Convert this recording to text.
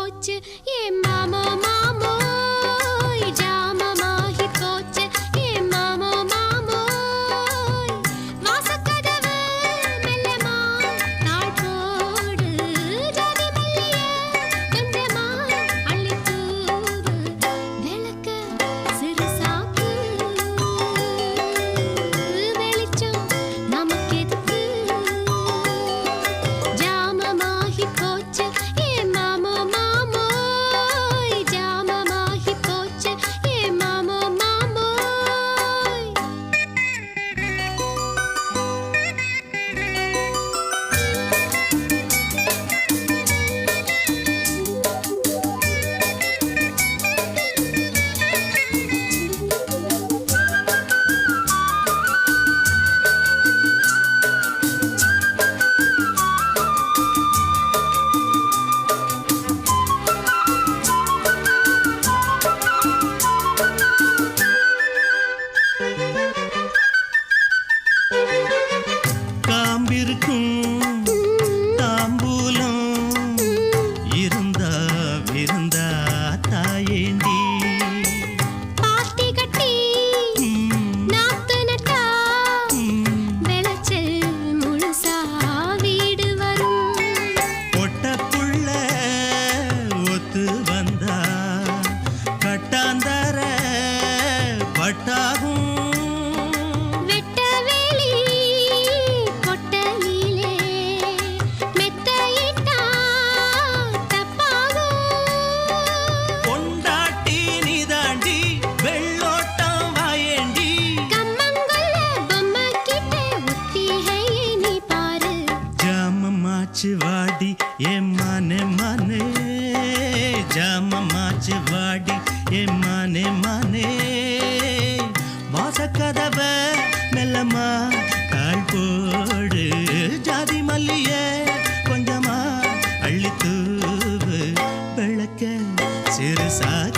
போச்சு ஏ மாமோ மாமோ ஜாமமாகி போச்சு ஏ மாமோ மாமோ வாசக்கதவு மெல்லமா தாழ் போடு ஜாதி மல்லிய கொஞ்சமா அள்ளி தூவு விளக்க சிறுசாக்கு வெளிச்சம் நமக்கெதுக்கு ஜாமமாகி போச்சு ஏ மாமோ மாமோ ஜாமமாகி போச்சு ஏ மாமோ மாமோ காம்பிருக்கும் தாம்பூலம் இருந்தா விருந்தா தாயேண்டி பாத்தி கட்டி நாத்து நட்டா விளைச்சல் முழுசா வீடு வரும் பொட்டப்புள்ள ஒத்து வந்தா கட்டாந்தர பட்டாகும் வெட்ட வேலி கொட்டலிலே மெத்தையிட்டா தப்பாகும் பொண்டாட்டி நீதாண்டி வெள்ளோட்டம் வாயேண்டி கம்மங்கல்ல பொம்மை கிட்ட ஒத்திகையை நீ பாரு ஜாமமாச்சு வாடி என் மானே மானே ஜாமமாச்சு வாடி என் மானே மானே வாசக்கதவ மெல்லமா கால் போடு ஜாதி மல்லிய கொஞ்சமா அள்ளி தூவு விளக்க சிறுசாக